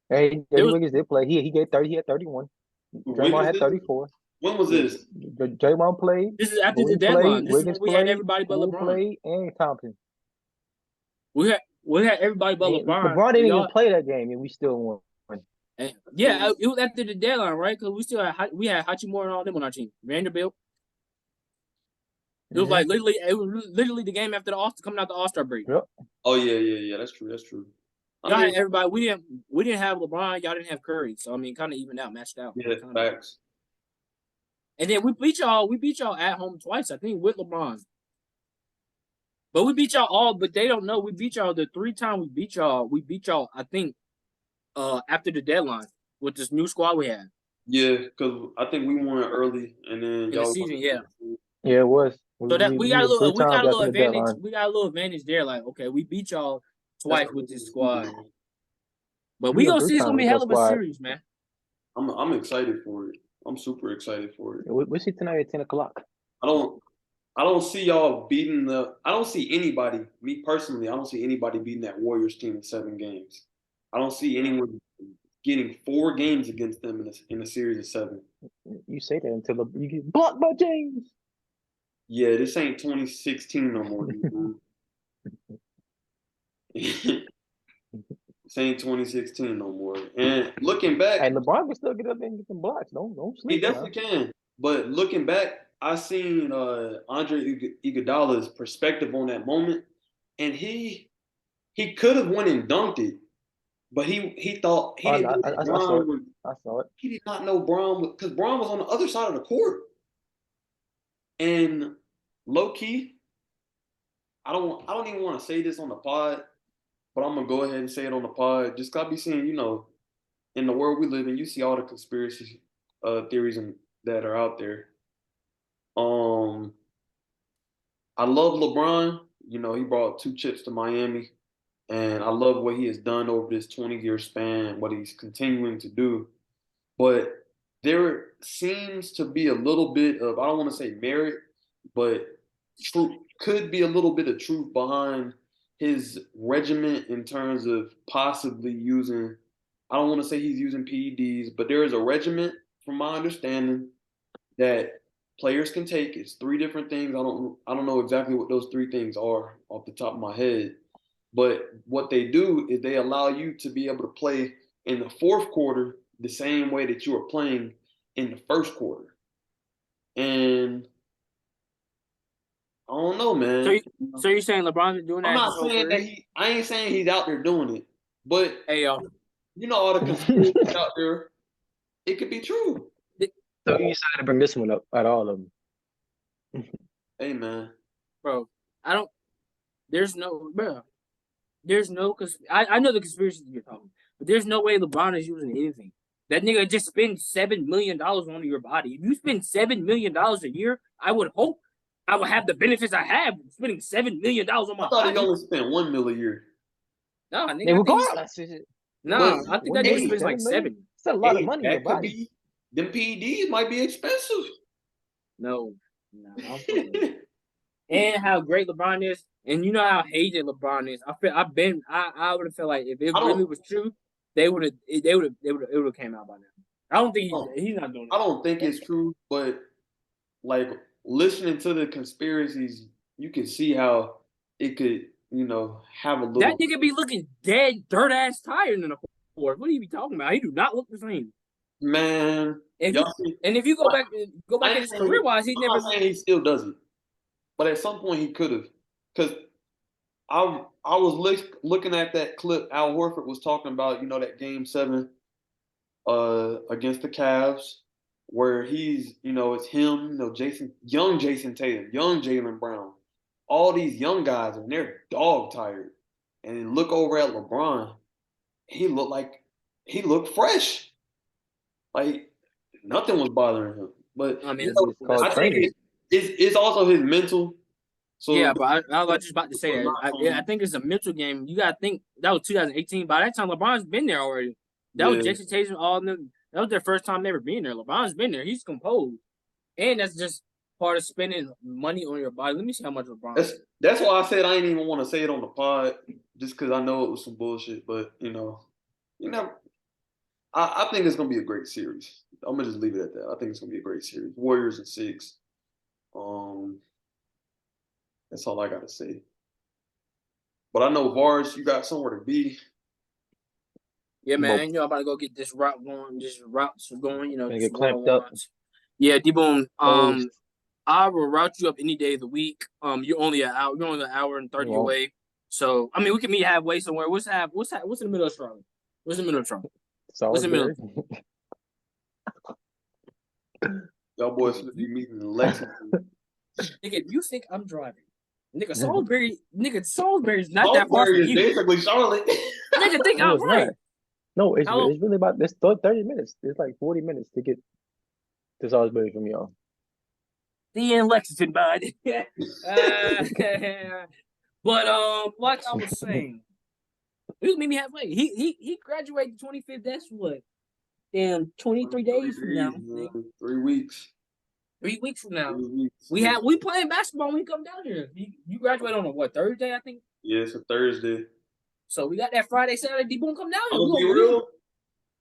Hey, Andrew Wiggins did play. He gave 30. He had 31. When Draymond was had this? 34. When was Yeah, this? Draymond played. This is after the Bowie played. deadline. This is when Wiggins we had played. everybody but Poole LeBron. played, and Thompson. We had everybody but And LeBron. LeBron didn't even Y'all, play that game, and we still won. yeah, it was after the deadline, right? Because we had Hachimura and all them on our team. Vanderbilt. It was like literally the game after the coming out the All-Star break. Yep. Oh yeah. That's true. That's true. Y'all had everybody. We didn't have LeBron. Y'all didn't have Curry. So I mean, kind of evened out, matched out. Yeah, facts. And then we beat y'all. We beat y'all at home twice, I think, with LeBron. But we beat y'all all. But they don't know we beat y'all the 3 times we beat y'all. We beat y'all, I think, after the deadline with this new squad we had. Yeah, because I think we won early, and then In the season, yeah. Yeah, it was. So that we got a little advantage. Deadline. We got a little advantage there. Like, okay, we beat y'all twice with this squad. But we gonna see it's gonna be a hell of a series, man. I'm excited for it. I'm super excited for it. We see tonight at 10 o'clock. I don't see y'all beating I don't see anybody, me personally, I don't see anybody beating that Warriors team in 7 games. I don't see anyone getting 4 games against them in a series of 7. You say that until you get blocked by James. Yeah, this ain't 2016 no more. This ain't 2016 no more. And looking back, and LeBron can still get up and get some blocks. Don't sleep. He definitely can. But looking back, I seen Andre Iguodala's perspective on that moment, and he could have went and dunked it, but he thought he didn't know Bron I saw it. He did not know Bron because Bron was on the other side of the court. And low key, I don't even want to say this on the pod, but I'm gonna go ahead and say it on the pod. Just gotta be seeing, in the world we live in, you see all the conspiracy theories that are out there. I love LeBron. He brought 2 chips to Miami, and I love what he has done over this 20-year span, what he's continuing to do. But there seems to be a little bit of, I don't want to say merit, but could be a little bit of truth behind his regimen in terms of possibly using, I don't want to say he's using PEDs, but there is a regimen, from my understanding, that players can take. It's 3 different things. I don't know exactly what those 3 things are off the top of my head. But what they do is they allow you to be able to play in the 4th quarter the same way that you were playing in the 1st quarter. And I don't know, man. So you're saying LeBron is doing that? I'm not saying that I ain't saying he's out there doing it, but hey, all the conspiracy out there, it could be true. So you decided to bring this one up at all of them. Hey, man. Bro, there's no, because I know the conspiracy you're talking, but there's no way LeBron is using anything. That nigga just spent $7 million on your body. If you spend $7 million a year, I would hope I would have the benefits I have spending $7 million on my body. I thought he only spent $1 million a year. No, nigga. Regardless. I think that nigga spends like 7. It's a lot of money in your That could body. be. Them PEDs might be expensive. No. And how great LeBron is, and you know how hated LeBron is. I would have felt like if it really was true, it would have came out by now. I don't think he's not doing it. I don't think it's true, but like listening to the conspiracies, you can see how it could, have a little. That nigga be looking dead, dirt ass tired in the court. What are you be talking about? He do not look the same. Man, if you go back in his career wise, he never. I'm not saying he still does it, but at some point he could have, because I was looking at that clip Al Horford was talking about, that Game 7 against the Cavs, where he's, it's him, young Jason Tatum, young Jaylen Brown, all these young guys, and they're dog tired. And look over at LeBron, he looked fresh. Like, nothing was bothering him. But I mean, I think it's also his mental. So yeah, but I was just about to say that. I think it's a mental game. You got to think, that was 2018. By that time, LeBron's been there already. That was Jason Tatum, all of them. That was their first time ever being there. LeBron's been there. He's composed. And that's just part of spending money on your body. Let me see how much LeBron. That's why I said I didn't even want to say it on the pod, just because I know it was some bullshit. But you never. I think it's gonna be a great series. I'm gonna just leave it at that. I think it's gonna be a great series. Warriors in 6. Um, that's all I gotta say. But I know Vars, you got somewhere to be. Yeah, Debo man. I'm about to go get this route going, just routes going. gonna Just get clamped up. one-on-ones. Yeah, D-Boom. Post. I will route you up any day of the week. You're only an hour and 30 Well, away. So I mean, we can meet halfway somewhere. What's in the middle of Charlotte? What's in the middle of Charlotte? What's in the middle? Salisbury. Y'all boys should be meeting in Lexington. Nigga, you think I'm driving? Nigga, Salisbury's not that far Salisbury from is you. basically Charlotte. Nigga, think No, I'm it's right. not. No, it's How long- really about this 30 minutes. It's like 40 minutes to get to Salisbury from y'all. The in Lexington, bud. But like I was saying, you meet me halfway. He graduated 25th. That's what? In 23 days from now. 3 weeks. 3 weeks from now. 3 weeks. We playing basketball when we come down here. You graduate on a what, Thursday, I think? Yeah, it's a Thursday. So we got that Friday, Saturday, D-Boom come down I'm here. gonna be real.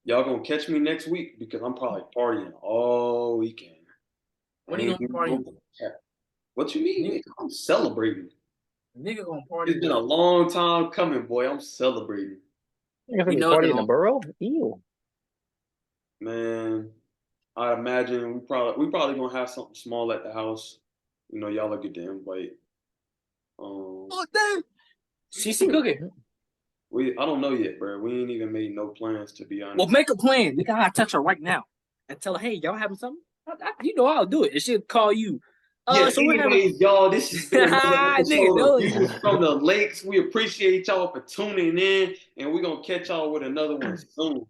Y'all gonna catch me next week because I'm probably partying all weekend. When you gonna be partying? What you mean? Nigga? I'm celebrating. Nigga gonna party. It's been a long time coming, boy. I'm celebrating. You gonna be know party it in the all. borough? Ew. Man, I imagine we probably gonna have something small at the house. You know, y'all will get the invite. Oh, damn. CC cooking. I don't know yet, bro. We ain't even made no plans, to be honest. Well, make a plan. We gotta text her right now and tell her, hey, y'all having something? I'll do it. And she'll call you. So we're having. Anyways, y'all, this is another episode Nigga, of Views from the Lakes. We appreciate y'all for tuning in, and we're gonna catch y'all with another one soon.